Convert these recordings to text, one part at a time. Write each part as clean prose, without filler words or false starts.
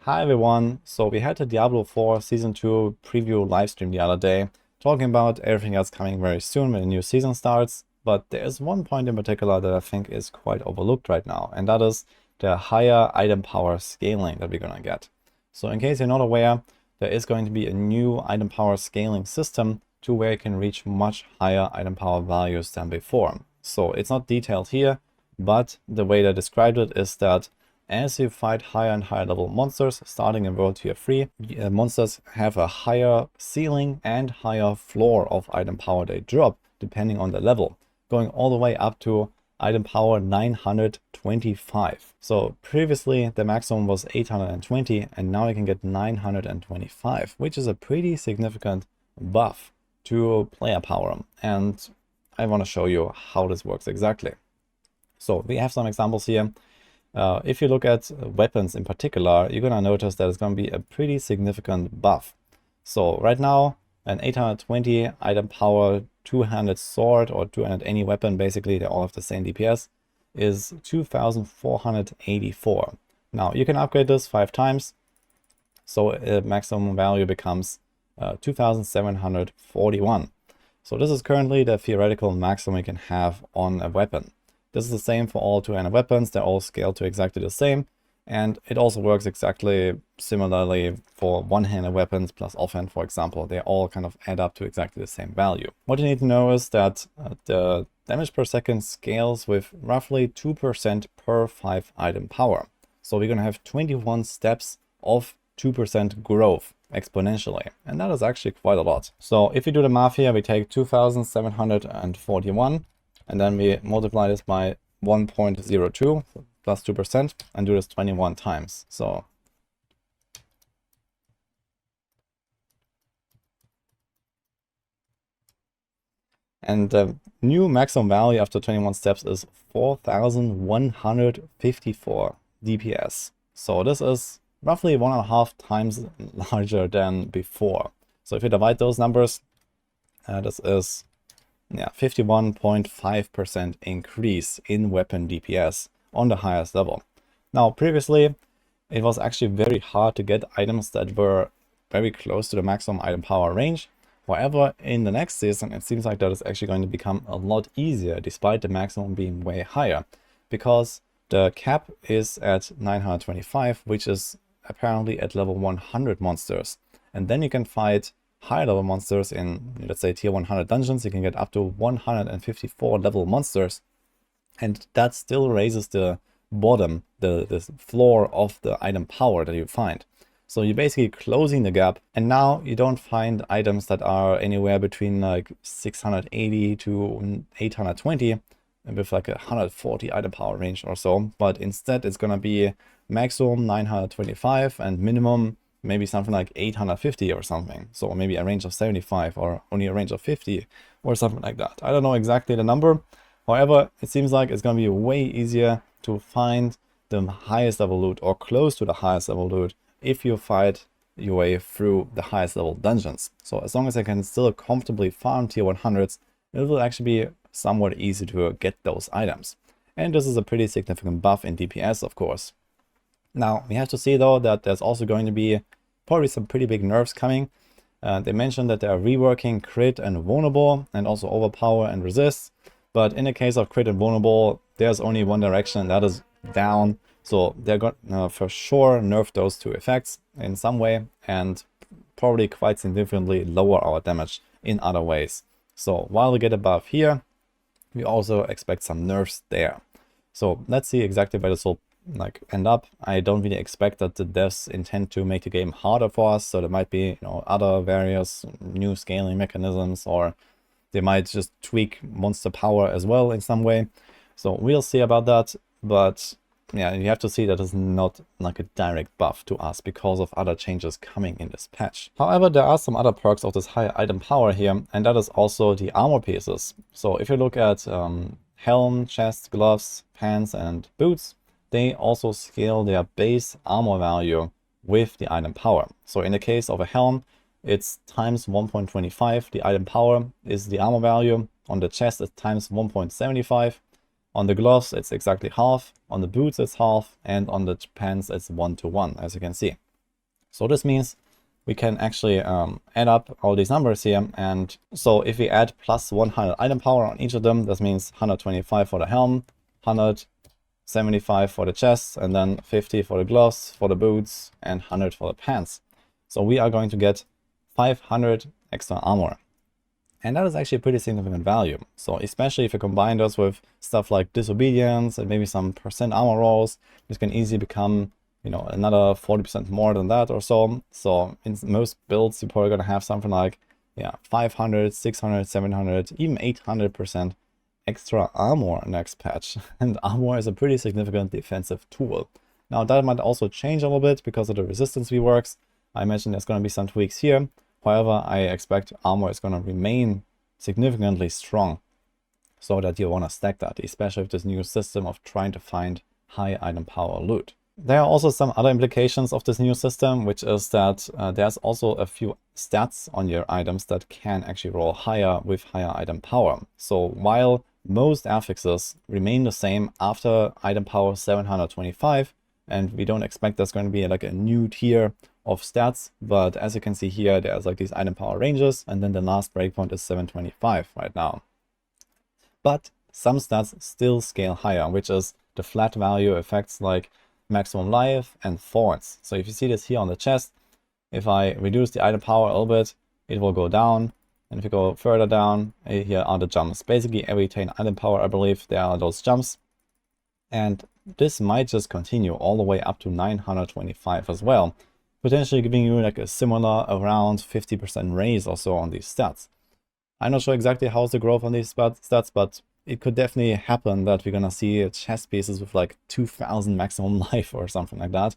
Hi everyone, so we had a Diablo 4 Season 2 preview livestream the other day, talking about everything that's coming very soon when the new season starts, but there's one point in particular that I think is quite overlooked right now, and that is the higher item power scaling that we're gonna get. So in case you're not aware, there is going to be a new item power scaling system to where you can reach much higher item power values than before. So it's not detailed here, but the way they described it is that as you fight higher and higher level monsters, starting in World Tier 3, monsters have a higher ceiling and higher floor of item power they drop, depending on the level, going all the way up to item power 925. So previously the maximum was 820, and now you can get 925, which is a pretty significant buff to player power. And I want to show you how this works exactly. So we have some examples here. If you look at weapons in particular, you're going to notice that it's going to be a pretty significant buff. So right now, an 820 item power two-handed sword or two-handed any weapon, basically they all have the same DPS, is 2484. Now you can upgrade this 5 times, so maximum value becomes 2741. So this is currently the theoretical maximum you can have on a weapon. This is the same for all two-handed weapons. They're all scaled to exactly the same. And it also works exactly similarly for one-handed weapons plus offhand, for example. They all kind of add up to exactly the same value. What you need to know is that the damage per second scales with roughly 2% per 5 item power. So we're going to have 21 steps of 2% growth exponentially. And that is actually quite a lot. So if you do the math here, we take 2741. And then we multiply this by 1.02, so plus 2%, and do this 21 times. So and the new maximum value after 21 steps is 4154 DPS. So this is roughly 1.5 times larger than before. So if you divide those numbers, this is 51.5% increase in weapon DPS on the highest level. Now, previously, it was actually very hard to get items that were very close to the maximum item power range. However, in the next season, it seems like that is actually going to become a lot easier, despite the maximum being way higher, because the cap is at 925, which is apparently at level 100 monsters. And then you can fight higher level monsters in, let's say, tier 100 dungeons. You can get up to 154 level monsters, and that still raises the bottom, the floor of the item power that you find. So you're basically closing the gap, and now you don't find items that are anywhere between like 680 to 820 with like a 140 item power range or so, but instead it's gonna be maximum 925 and minimum maybe something like 850 or something. So maybe a range of 75 or only a range of 50 or something like that. I don't know exactly the number. However, it seems like it's going to be way easier to find the highest level loot or close to the highest level loot if you fight your way through the highest level dungeons. So as long as I can still comfortably farm tier 100s, it will actually be somewhat easy to get those items. And this is a pretty significant buff in DPS, of course. Now, we have to see though that there's also going to be probably some pretty big nerfs coming. They mentioned that they are reworking crit and vulnerable and also overpower and resist. But in the case of crit and vulnerable, there's only one direction, and that is down. So they're going to for sure nerf those two effects in some way and probably quite significantly lower our damage in other ways. So while we get a buff here, we also expect some nerfs there. So let's see exactly where this will end up. I don't really expect that the devs intend to make the game harder for us, so there might be other various new scaling mechanisms, or they might just tweak monster power as well in some way. So we'll see about that, but yeah, you have to see that it's not like a direct buff to us because of other changes coming in this patch. However, there are some other perks of this higher item power here, and that is also the armor pieces. So if you look at helm, chest, gloves, pants and boots, they also scale their base armor value with the item power. So in the case of a helm, it's times 1.25. The item power is the armor value. On the chest, it's times 1.75. On the gloves, it's exactly half. On the boots, it's half. And on the pants, it's 1 to 1, as you can see. So this means we can actually add up all these numbers here. And so if we add plus 100 item power on each of them, this means 125 for the helm, 175 for the chest, and then 50 for the gloves, for the boots, and 100 for the pants. So we are going to get 500 extra armor. And that is actually a pretty significant value. So especially if you combine those with stuff like disobedience and maybe some percent armor rolls, this can easily become, you know, another 40% more than that or so. So in most builds, you're probably going to have something like, yeah, 500, 600, 700, even 800% extra armor next patch. And armor is a pretty significant defensive tool. Now that might also change a little bit because of the resistance reworks. I imagine there's going to be some tweaks here. However, I expect armor is going to remain significantly strong, so that you want to stack that, especially with this new system of trying to find high item power loot. There are also some other implications of this new system, which is that there's also a few stats on your items that can actually roll higher with higher item power. So while most affixes remain the same after item power 725, and we don't expect there's going to be like a new tier of stats, but as you can see here, there's like these item power ranges, and then the last breakpoint is 725 right now. But some stats still scale higher, which is the flat value effects like maximum life and thorns. So if you see this here on the chest, if I reduce the item power a little bit, it will go down. And if you go further down, here are the jumps. Basically every 10 item power, I believe, there are those jumps. And this might just continue all the way up to 925 as well, potentially giving you like a similar around 50% raise or so on these stats. I'm not sure exactly how's the growth on these stats, but it could definitely happen that we're gonna see chest pieces with like 2000 maximum life or something like that.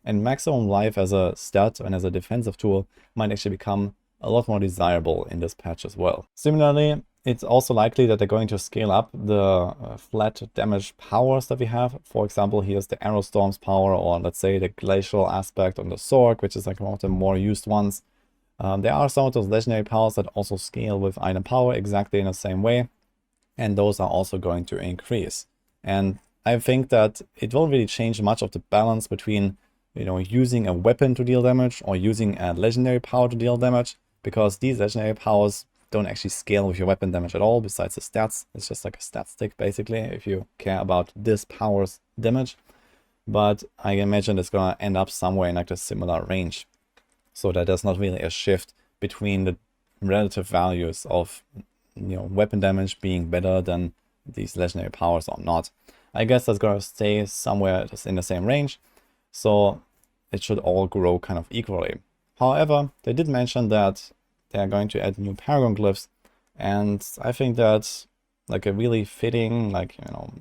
And maximum life as a stat and as a defensive tool might actually become a lot more desirable in this patch as well. Similarly, it's also likely that they're going to scale up the flat damage powers that we have. For example, here's the Arrow Storm's power, or let's say the Glacial aspect on the Sword, which is like one of the more used ones. There are some of those legendary powers that also scale with item power exactly in the same way, and those are also going to increase. And I think that it won't really change much of the balance between, you know, using a weapon to deal damage or using a legendary power to deal damage, because these legendary powers don't actually scale with your weapon damage at all, besides the stats. It's just like a stat stick, basically, if you care about this power's damage. But I imagine it's gonna end up somewhere in like a similar range, so that there's not really a shift between the relative values of, you know, weapon damage being better than these legendary powers or not. I guess that's gonna stay somewhere just in the same range, so it should all grow kind of equally. However, they did mention that they are going to add new Paragon glyphs, and I think that's like a really fitting, like, you know,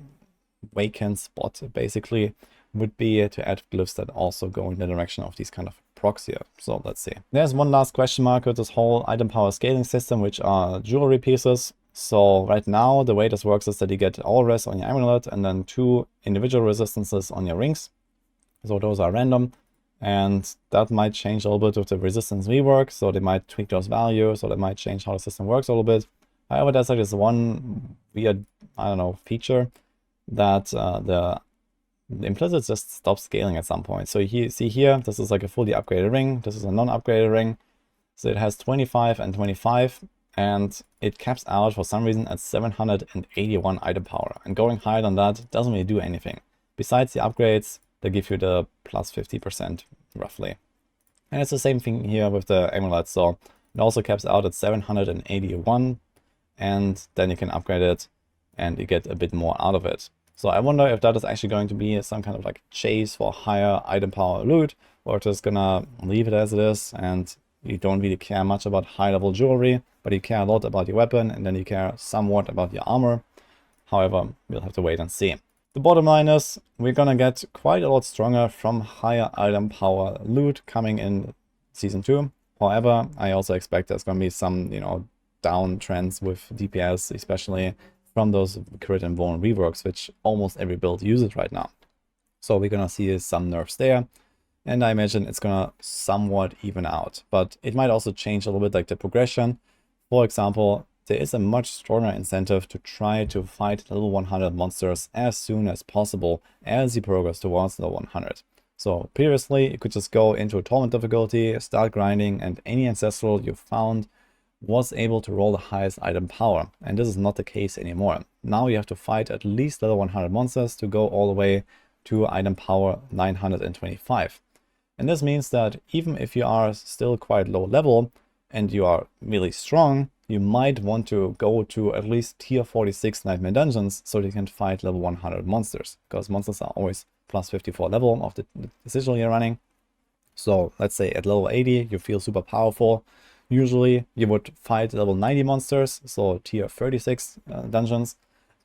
vacant spot basically would be to add glyphs that also go in the direction of these kind of procs here. So let's see. There's one last question mark with this whole item power scaling system, which are jewelry pieces. So right now the way this works is that you get all res on your amulet and then 2 individual resistances on your rings. So those are random. And that might change a little bit with the resistance rework, so they might tweak those values, or they might change how the system works a little bit. However, there's like this one weird, I don't know, feature that the implicit just stops scaling at some point. So you see here, this is like a fully upgraded ring, this is a non-upgraded ring. So it has 25 and 25, and it caps out for some reason at 781 item power. And going higher than that doesn't really do anything. Besides the upgrades, they give you the plus 50% roughly. And it's the same thing here with the amulet. So it also caps out at 781, and then you can upgrade it and you get a bit more out of it. So I wonder if that is actually going to be some kind of like chase for higher item power loot, or just gonna leave it as it is and you don't really care much about high level jewelry, but you care a lot about your weapon, and then you care somewhat about your armor. However, we'll have to wait and see. The bottom line is we're gonna get quite a lot stronger from higher item power loot coming in Season 2. However, I also expect there's gonna be some, you know, down trends with DPS, especially from those crit and vuln reworks, which almost every build uses right now. So we're gonna see some nerfs there, and I imagine it's gonna somewhat even out. But it might also change a little bit, like the progression. For example, there is a much stronger incentive to try to fight level 100 monsters as soon as possible as you progress towards level 100. So previously, you could just go into Torment difficulty, start grinding, and any ancestral you found was able to roll the highest item power. And this is not the case anymore. Now you have to fight at least level 100 monsters to go all the way to item power 925. And this means that even if you are still quite low level and you are really strong, you might want to go to at least tier 46 Nightmare Dungeons so you can fight level 100 monsters, because monsters are always plus 54 level of the sigil you're running. So let's say at level 80 you feel super powerful. Usually you would fight level 90 monsters, so tier 36 dungeons,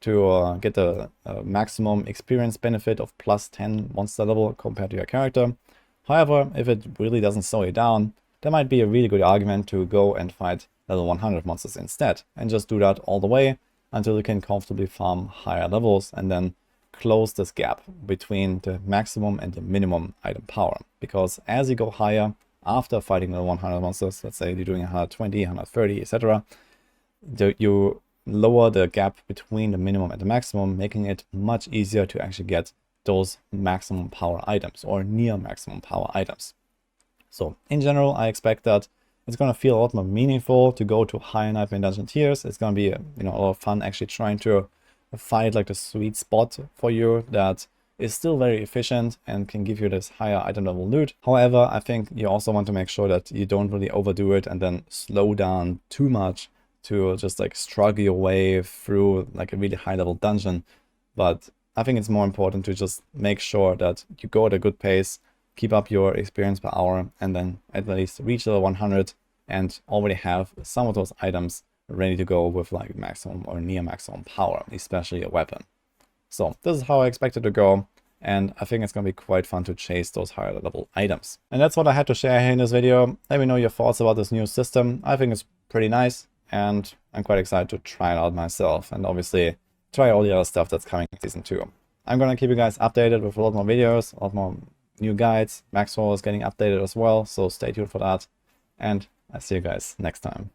to get the maximum experience benefit of plus 10 monster level compared to your character. However, if it really doesn't slow you down, there might be a really good argument to go and fight level 100 monsters instead, and just do that all the way until you can comfortably farm higher levels and then close this gap between the maximum and the minimum item power. Because as you go higher after fighting level 100 monsters, let's say you're doing 120, 130, etc., you lower the gap between the minimum and the maximum, making it much easier to actually get those maximum power items or near maximum power items. So in general, I expect that it's going to feel a lot more meaningful to go to higher Nightmare Dungeon tiers. It's going to be a lot of fun actually trying to find like the sweet spot for you that is still very efficient and can give you this higher item level loot. However, I think you also want to make sure that you don't really overdo it and then slow down too much to just like struggle your way through like a really high level dungeon. But I think it's more important to just make sure that you go at a good pace, keep up your experience per hour, and then at least reach level 100 and already have some of those items ready to go with like maximum or near maximum power, especially a weapon. So this is how I expect it to go, and I think it's going to be quite fun to chase those higher level items. And that's what I had to share here in this video. Let me know your thoughts about this new system. I think it's pretty nice, and I'm quite excited to try it out myself, and obviously try all the other stuff that's coming in Season 2. I'm going to keep you guys updated with a lot more videos, a lot more new guides. Maxwell is getting updated as well, so stay tuned for that, and I'll see you guys next time.